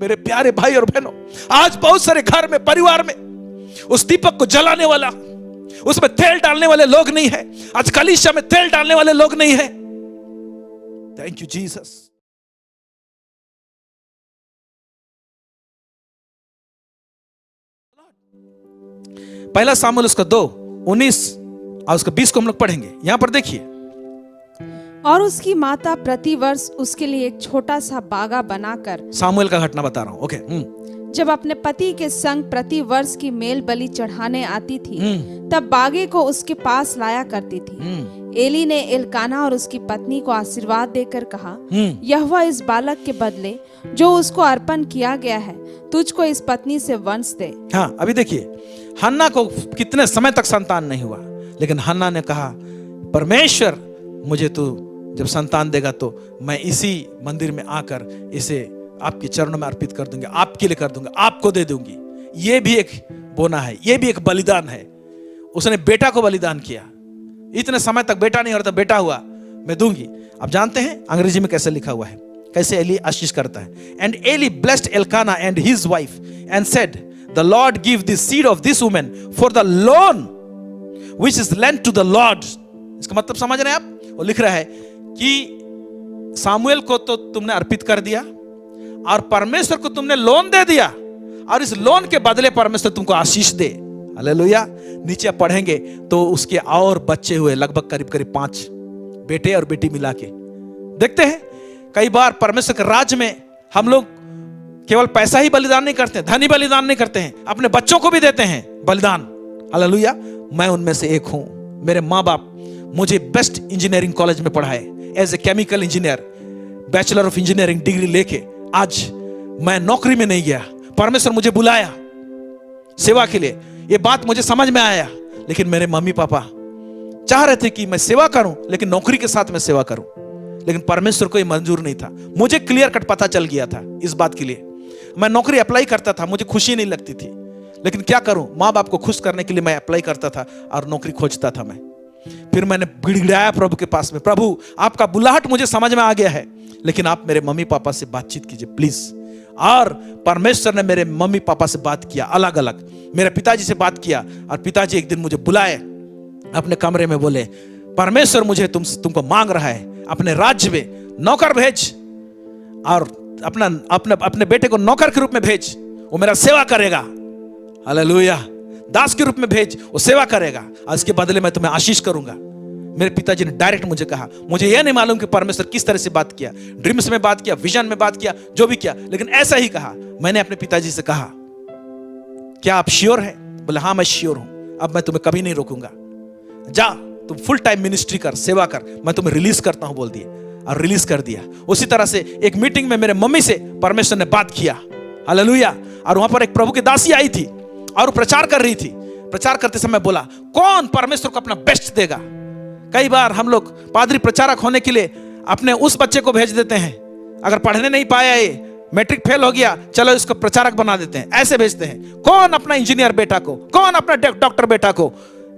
मेरे प्यारे भाई और बहनों, आज बहुत सारे घर में, परिवार में उस दीपक को जलाने वाला, उसमें तेल डालने वाले लोग नहीं है। आज कलीसिया में तेल डालने वाले लोग नहीं है। Thank you Jesus. पहला सामुएल उसका 2:19 और उसका 20 को हम लोग पढ़ेंगे। यहां पर देखिए, और उसकी माता प्रतिवर्ष उसके लिए एक छोटा सा बागा बनाकर, सामुएल का घटना बता रहा हूं, ओके। जब अपने पति के संग प्रतिवर्ष की मेल बलि चढ़ाने आती थी, तब बागे को उसके पास लाया करती थी। एली ने एलकाना और उसकी पत्नी को आशीर्वाद देकर कहा, यहोवा इस बालक के बदले जो उसको अर्पण किया गया है, तुझको इस पत्नी से वंश दे। हाँ, अभी देखिए, हन्ना को कितने समय तक संतान नहीं हुआ, लेकिन हन्ना ने कहा, परमेश्वर मुझे तू जब संतान देगा तो मैं इसी मंदिर में आकर इसे आपके चरणों में अर्पित कर दूंगी, आपके लिए कर दूंगा, आपको दे दूंगी। ये भी एक बोना है, ये भी एक बलिदान है। उसने बेटा को बलिदान किया। इतने समय तक बेटा नहीं हो रहा था, बेटा हुआ, मैं दूंगी। आप जानते हैं अंग्रेजी में कैसे लिखा हुआ है, कैसे एली आशीष करता है। And Eli blessed Elkanah and his wife and said, the lord give the seed of this woman for the loan which is lent to the lord. इसका मतलब समझ रहे हैं आप? वो लिख रहा है कि सामुएल को तो तुमने अर्पित कर दिया और परमेश्वर को तुमने लोन दे दिया, और इस लोन के बदले परमेश्वर तुमको आशीष दे। हालेलुया। नीचे आप पढ़ेंगे तो उसके और बच्चे हुए, लगभग करीब करीब 5 बेटे और बेटी मिला के। देखते हैं कई बार परमेश्वर के राज्य में हम लोग केवल पैसा ही बलिदान नहीं करते हैं, धन ही बलिदान नहीं करते हैं, अपने बच्चों को भी देते हैं बलिदान। हालेलुया। मैं उनमें से एक हूं। मेरे माँ बाप मुझे बेस्ट इंजीनियरिंग कॉलेज में पढ़ाए, as a chemical engineer, bachelor of engineering degree लेके आज मैं नौकरी में नहीं गया। परमेश्वर मुझे बुलाया सेवा के लिए, ये बात मुझे समझ में आया। लेकिन मेरे मम्मी पापा चाह रहे थे कि मैं सेवा करूं, लेकिन नौकरी के साथ मैं सेवा करूं, लेकिन परमेश्वर को ये मंजूर नहीं था। मुझे क्लियर कट पता चल गया था इस बात के लिए। मैं नौकरी अप्लाई करता था, मुझे खुशी नहीं लगती थी, लेकिन क्या करूं, माँ बाप को खुश करने के लिए मैं अप्लाई करता था और नौकरी खोजता था। मैं फिर मैंने गिड़गिड़ाया प्रभु के पास में, प्रभु आपका बुलाहट मुझे समझ में आ गया है, लेकिन आप मेरे मम्मी पापा से बातचीत कीजिए प्लीज। और परमेश्वर ने मेरे मम्मी पापा से बात किया, अलग अलग मेरे पिताजी से बात किया, और पिताजी एक दिन मुझे बुलाए अपने कमरे में, बोले परमेश्वर मुझे तुमको मांग रहा है, अपने राज्य में नौकर भेज और अपने बेटे को नौकर के रूप में भेज, वो मेरा सेवा करेगा। हालेलुया। दास के रूप में भेज, वो सेवा करेगा और इसके बदले मैं तुम्हें आशीष करूंगा। मेरे पिताजी ने डायरेक्ट मुझे कहा, मुझे यह नहीं मालूम कि परमेश्वर किस तरह से बात किया, ड्रीम्स में बात किया, विजन में बात किया, जो भी किया, लेकिन ऐसा ही कहा। मैंने अपने पिताजी से कहा, क्या आप श्योर हैं? बोले हाँ मैं श्योर हूं, अब मैं तुम्हें कभी नहीं रोकूंगा, जा तुम फुल टाइम मिनिस्ट्री कर, सेवा कर, मैं तुम्हें रिलीज करता हूं बोल दिए, और रिलीज कर दिया। उसी तरह से एक मीटिंग में मेरे मम्मी से परमेश्वर ने बात किया। हालेलुया। और वहां पर एक प्रभु की दासी आई थी और प्रचार कर रही थी। प्रचार करते समय बोला, कौन परमेश्वर को अपना बेस्ट देगा? कई बार हम लोग पादरी प्रचारक होने के लिए अपने उस बच्चे को भेज देते हैं, अगर पढ़ने नहीं पाया, ये मैट्रिक फेल हो गया, चलो इसको प्रचारक बना देते हैं, ऐसे भेजते हैं। कौन अपना इंजीनियर बेटा को, कौन अपना डॉक्टर बेटा को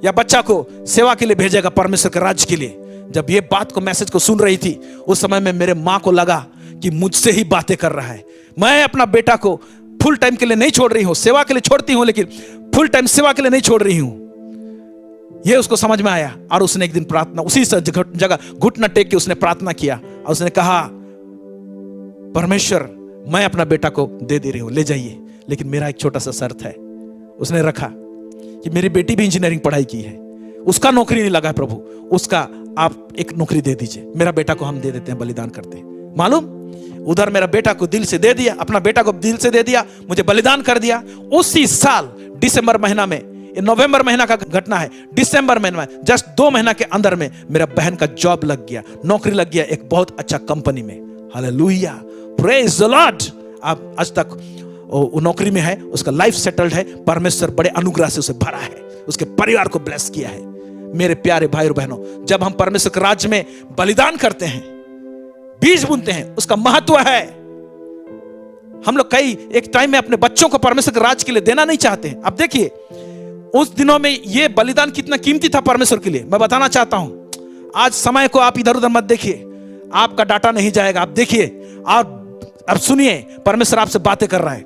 या बच्चा को सेवा के लिए भेजेगा, परमेश्वर के राज्य के लिए? जब ये बात को, मैसेज को सुन रही थी, उस समय में मेरे माँ को लगा कि मुझसे ही बातें कर रहा है। मैं अपना बेटा को फुल टाइम के लिए नहीं छोड़ रही हूं, सेवा के लिए छोड़ती हूं, लेकिन फुल टाइम सेवा के लिए नहीं छोड़ रही हूं। यह उसको समझ में आया और उसने एक दिन प्रार्थना, उसी जगह घुटना टेक के उसने प्रार्थना किया और उसने कहा, परमेश्वर मैं अपना बेटा को दे रही हूं, ले जाइए, लेकिन मेरा एक छोटा सा शर्त है। उसने रखा कि मेरी बेटी भी इंजीनियरिंग पढ़ाई की है, उसका नौकरी नहीं लगा प्रभु, उसका आप एक नौकरी दे दीजिए, मेरा बेटा को हम दे देते हैं, बलिदान करते हैं। मालूम, उधर मेरा बेटा को दिल से दे दिया, अपना बेटा को दिल से दे दिया, मुझे बलिदान कर दिया। उसी साल दिसंबर महीना में, नवंबर महीना का घटना है, दिसंबर महीना में जस्ट 2 महीना के अंदर में मेरा बहन का जॉब लग गया, नौकरी लग गया एक बहुत अच्छा कंपनी में। Hallelujah, praise the Lord. अब आज तक वो नौकरी में है, उसका लाइफ सेटल्ड है, परमेश्वर बड़े अनुग्रह से उसे भरा है, उसके परिवार को ब्लेस किया है। मेरे प्यारे भाई और बहनों, जब हम परमेश्वर के राज्य में बलिदान करते हैं, बीज बुनते हैं, उसका महत्व है। हम लोग कई एक टाइम में अपने बच्चों को परमेश्वर के राज्य के लिए देना नहीं चाहते हैं। अब देखिए उस दिनों में ये बलिदान कितना कीमती था परमेश्वर के लिए, मैं बताना चाहता हूं। आज समय को आप इधर उधर मत देखिए, आपका डाटा नहीं जाएगा। आप देखिए, और अब सुनिए, परमेश्वर आपसे बातें कर रहा है।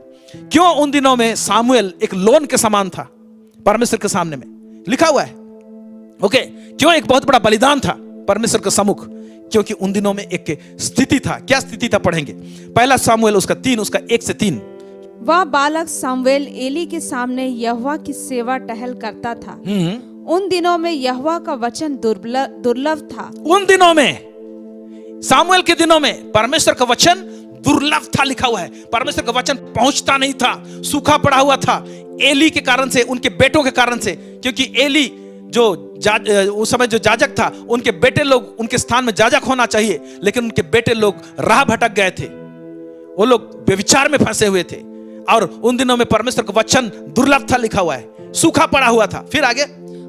क्यों उन दिनों में सामुएल एक लोन के समान था परमेश्वर के सामने में, लिखा हुआ है। ओके, क्यों एक बहुत बड़ा बलिदान था परमेश्वर के सम्मुख? क्योंकि उन दिनों में एक स्थिति था। क्या स्थिति था पढ़ेंगे, पहला सामुएल उसका 3, उसका 1 से 3। वह बालक सामुएल एली के सामने यहोवा की सेवा टहल करता था। उन दिनों में यहोवा का वचन दुर्लभ था। उन दिनों में, सामुएल के दिनों में परमेश्वर का वचन दुर्लभ था, लिखा हुआ है। परमेश्वर का वचन पहुंचता नहीं था, सूखा पड़ा हुआ था। एली के कारण से, उनके बेटों के कारण से, क्योंकि एली जो उस समय जो जाजक था, उनके बेटे लोग, उनके स्थान में जाजक होना चाहिए, लेकिन उनके बेटे लोग राह भटक गए थे। वो लोग व्यभिचार में फंसे हुए थे। और उन दिनों में परमेश्वर का वचन दुर्लभ था, लिखा हुआ है, सूखा पड़ा हुआ था। फिर आगे,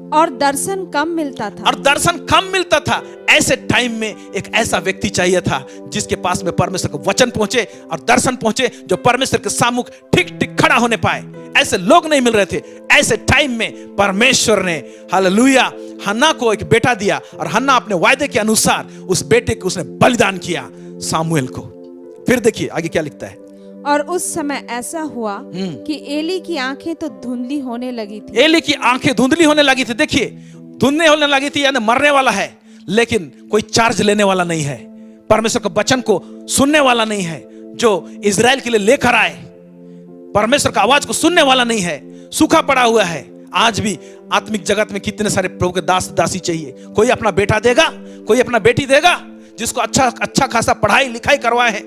और दर्शन कम मिलता था। और दर्शन कम मिलता था। ऐसे टाइम में एक ऐसा व्यक्ति चाहिए था जिसके पास में परमेश्वर का वचन पहुंचे और दर्शन पहुंचे, जो परमेश्वर के सामुख ठीक ठीक खड़ा होने पाए। ऐसे लोग नहीं मिल रहे थे। ऐसे टाइम में परमेश्वर ने, हालेलुया, हन्ना को एक बेटा दिया, और हन्ना अपने वायदे के अनुसार उस बेटे को उसने बलिदान किया, सामुएल को। फिर देखिए आगे क्या लिखता है। और उस समय ऐसा हुआ कि एली की आंखें तो धुंधली होने लगी थी। एली की आंखें धुंधली होने लगी थी। देखिए, धुंधली होने लगी थी, यानी मरने वाला है, लेकिन कोई चार्ज लेने वाला नहीं है, परमेश्वर के वचन को सुनने वाला नहीं है, जो इजराइल के लिए लेकर आए, परमेश्वर का आवाज को सुनने वाला नहीं है, सूखा पड़ा हुआ है। आज भी आत्मिक जगत में कितने सारे प्रभु के दास दासी चाहिए। कोई अपना बेटा देगा, कोई अपना बेटी देगा, जिसको अच्छा खासा पढ़ाई लिखाई करवाए हैं।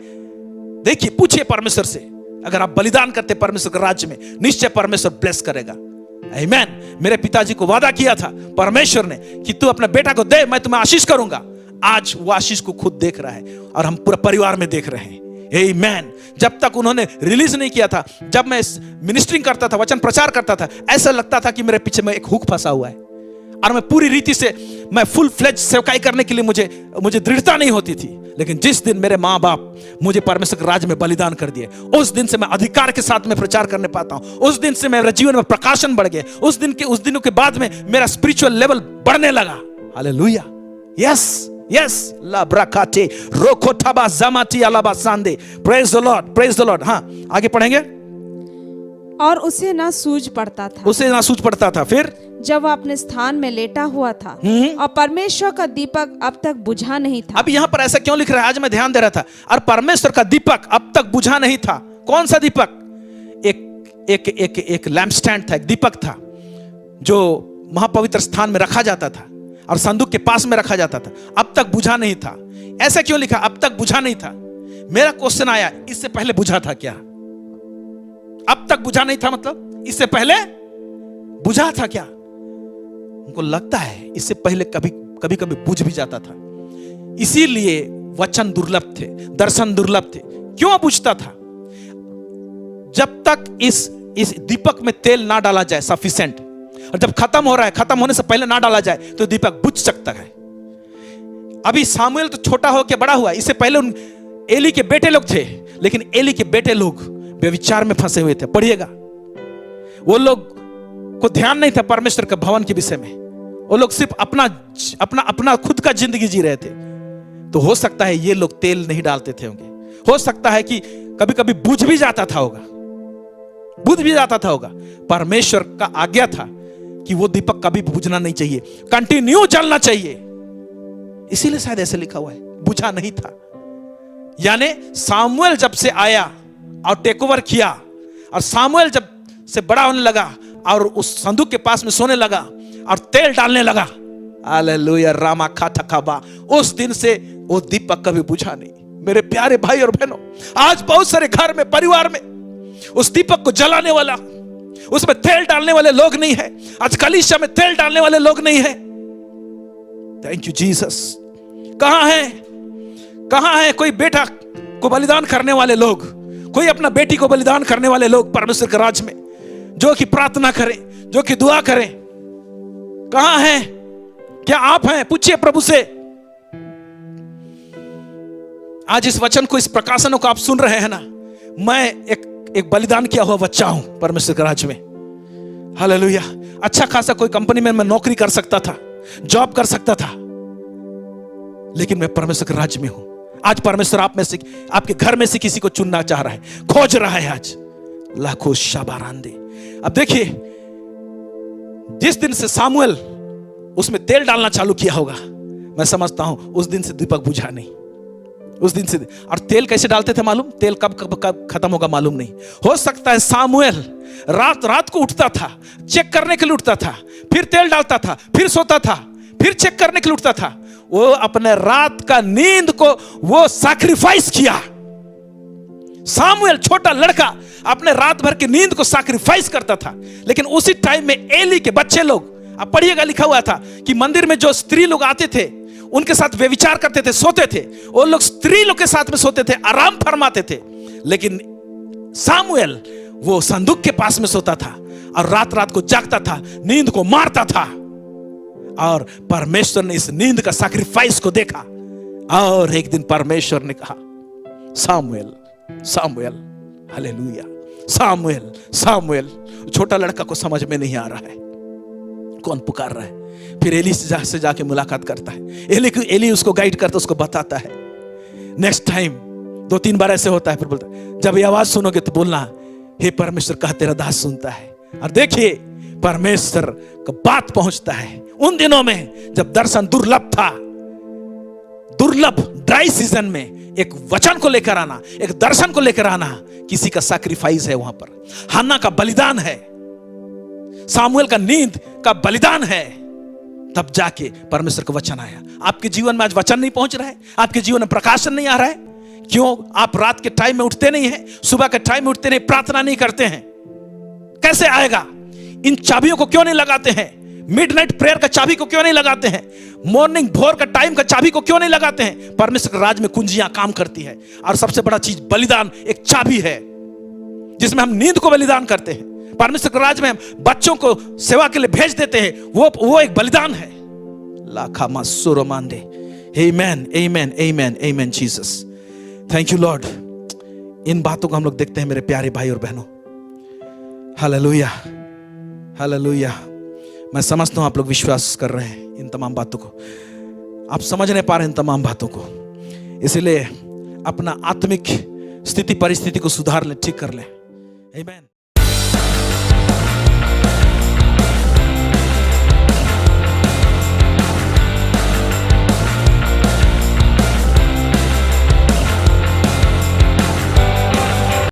देखिए, पूछिए परमेश्वर से, अगर आप बलिदान करते परमेश्वर के राज्य में, निश्चय परमेश्वर ब्लेस करेगा। आमीन। मेरे पिताजी को वादा किया था परमेश्वर ने कि तू अपने बेटा को दे, मैं तुम्हें आशीष करूंगा। आज वो आशीष को खुद देख रहा है, और हम पूरे परिवार में देख रहे हैं। आमीन। जब तक उन्होंने रिलीज नहीं किया था, जब मैं मिनिस्ट्रिंग करता था, वचन प्रचार करता था, ऐसा लगता था कि मेरे पीछे में एक हुक फंसा हुआ है, और मैं पूरी रीति से, मैं फुल फ्लेज सेवकाई करने के लिए मुझे दृढ़ता नहीं होती थी। लेकिन जिस दिन मेरे माँ बाप मुझे परमेश्वर के राज्य में बलिदान कर दिए, उस दिन से मैं अधिकार के साथ में प्रचार करने पाता हूं। उस दिन से मेरे जीवन में प्रकाशन बढ़ गया। उस दिनों के बाद में मेरा स्पिरिचुअल लेवल बढ़ने लगा। हालेलुया। यस यस, ला ब्राकाटे रोको थबा जमाती अलाबा सांदे। Praise the Lord, praise the Lord. हाँ, आगे पढ़ेंगे। और उसे ना सूझ पड़ता था। उसे ना सूझ पड़ता था। फिर जब वह अपने स्थान में लेटा हुआ था, और परमेश्वर का दीपक अब तक बुझा नहीं था। अब यहाँ पर ऐसा क्यों लिख रहा है? आज मैं ध्यान दे रहा था। और परमेश्वर का दीपक अब तक बुझा नहीं था। कौन सा दीपक? एक लैंप स्टैंड था, एक दीपक था, जो महापवित्र स्थान में रखा जाता था और संदूक के पास में रखा जाता था। अब तक बुझा नहीं था। ऐसा क्यों लिखा अब तक बुझा नहीं था? मेरा क्वेश्चन आया, इससे पहले बुझा था क्या? अब तक बुझा नहीं था मतलब इससे पहले बुझा था क्या? उनको लगता है इससे पहले कभी बुझ भी जाता था। इसीलिए वचन दुर्लभ थे, दर्शन दुर्लभ थे। क्यों बुझता था? जब तक इस दीपक में तेल ना डाला जाए सफिशिएंट, और जब खत्म हो रहा है, खत्म होने से पहले ना डाला जाए, तो दीपक बुझ सकता है। अभी सामुएल तो छोटा होकर बड़ा हुआ, इससे पहले एली के बेटे लोग थे, लेकिन एली के बेटे लोग व्यभिचार में फंसे हुए थे। पढ़िएगा, वो लोग को ध्यान नहीं था परमेश्वर के भवन के विषय में। वो लोग सिर्फ अपना खुद का जिंदगी जी रहे थे। तो हो सकता है ये लोग तेल नहीं डालते थे होंगे। हो सकता है कि कभी कभी बुझ भी जाता था होगा। परमेश्वर का आज्ञा था कि वो दीपक कभी बुझना नहीं चाहिए, कंटिन्यू जलना चाहिए। इसीलिए शायद ऐसे लिखा हुआ है, बुझा नहीं था। यानी सामुएल जब से आया और टेक ओवर किया, और सामुएल जब से बड़ा होने लगा और उस संदूक के पास में सोने लगा और तेल डालने लगा, हालेलुया, रामा खाता खाबा, उस दिन से वो दीपक कभी बुझा नहीं। मेरे प्यारे भाई और बहनों, आज बहुत सारे घर में, परिवार में उस दीपक को जलाने वाला, उसमें तेल डालने वाले लोग नहीं है। आज कलीसिया में तेल डालने वाले लोग नहीं है। Thank you Jesus. कहां है कोई बेटा को बलिदान करने वाले लोग, कोई अपना बेटी को बलिदान करने वाले लोग परमेश्वर के राज्य में, जो कि प्रार्थना करें, जो कि दुआ करें? कहां हैं? क्या आप हैं? पूछिए प्रभु से। आज इस वचन को, इस प्रकाशन को आप सुन रहे हैं ना, मैं एक बलिदान किया हुआ बच्चा हूं परमेश्वर के राज्य में। हालेलुया। अच्छा खासा कोई कंपनी में मैं नौकरी कर सकता था, जॉब कर सकता था, लेकिन मैं परमेश्वर के राज्य में हूं। आज परमेश्वर आप में से, आपके घर में से किसी को चुनना चाह रहा है, खोज रहा है आज। लाखों शाबारांदे। अब देखिए, जिस दिन से सामुएल उसमें तेल डालना चालू किया होगा, मैं समझता हूं उस दिन से दीपक बुझा नहीं, उस दिन से। और तेल कैसे डालते थे मालूम? तेल कब खत्म होगा मालूम नहीं। हो सकता है सामुएल रात रात को उठता था, चेक करने के लिए उठता था, फिर तेल डालता था, फिर सोता था, फिर चेक करने के लिए उठता था। वो अपने रात का नींद को वो सैक्रिफाइस किया। सामुएल छोटा लड़का अपने रात भर की नींद को सैक्रिफाइस करता था। लेकिन उसी टाइम में एली के बच्चे लोग, अब पढ़िएगा, लिखा हुआ था कि मंदिर में जो स्त्री लोग आते थे उनके साथ व्यभिचार करते थे, सोते थे। वो लोग स्त्री लोग के साथ में सोते थे, आराम फरमाते थे। लेकिन सामुएल वो संदूक के पास में सोता था और रात रात को जागता था, नींद को मारता था। और परमेश्वर ने इस नींद का सैक्रिफाइस को देखा और एक दिन परमेश्वर ने कहा, सामुएल सामुएल, हालेलुया, सामुएल सामुएल। छोटा लड़का को समझ में नहीं आ रहा है कौन पुकार रहा है। फिर एली से जाके मुलाकात करता है। एली उसको गाइड करता, उसको बताता है। नेक्स्ट टाइम 2-3 बार ऐसे होता है। फिर बोलता है, जब ये आवाज सुनोगे तो बोलना, हे परमेश्वर कहा तेरा दास सुनता है। और देखिए परमेश्वर का बात पहुंचता है। उन दिनों में जब दर्शन दुर्लभ था, दुर्लभ ड्राई सीजन में एक वचन को लेकर आना, एक दर्शन को लेकर आना, किसी का सैक्रिफाइस है वहां पर। हन्ना का बलिदान है, सामुएल का नींद का बलिदान है। तब जाके परमेश्वर का वचन आया। आपके जीवन में आज वचन नहीं पहुंच रहा है, आपके जीवन में प्रकाशन नहीं आ रहा है। क्यों? आप रात के टाइम में उठते नहीं हैं, सुबह के टाइम में उठते नहीं, प्रार्थना नहीं करते हैं। कैसे आएगा? इन चाबियों को क्यों नहीं लगाते हैं? मिडनाइट प्रेयर का चाबी को क्यों नहीं लगाते हैं? मॉर्निंग भोर का टाइम का चाबी को क्यों नहीं लगाते हैं? परमेश्वर के राज में कुंजियां काम करती है। और सबसे बड़ा चीज बलिदान एक चाबी है जिसमें हम नींद को बलिदान करते हैं। परमेश्वर के राज में हम बच्चों को सेवा के लिए भेज देते हैं, वो एक बलिदान है। लाखा मसूरो मांदे। आमेन आमेन आमेन आमेन जीसस, थैंक यू लॉर्ड। इन बातों को हम लोग देखते हैं मेरे प्यारे भाई और बहनों। Hallelujah hallelujah. मैं समझता हूं आप लोग विश्वास कर रहे हैं इन तमाम बातों को, आप समझ नहीं पा रहे हैं इन तमाम बातों को। इसलिए अपना आत्मिक स्थिति परिस्थिति को सुधार लें, ठीक कर लें। आमीन।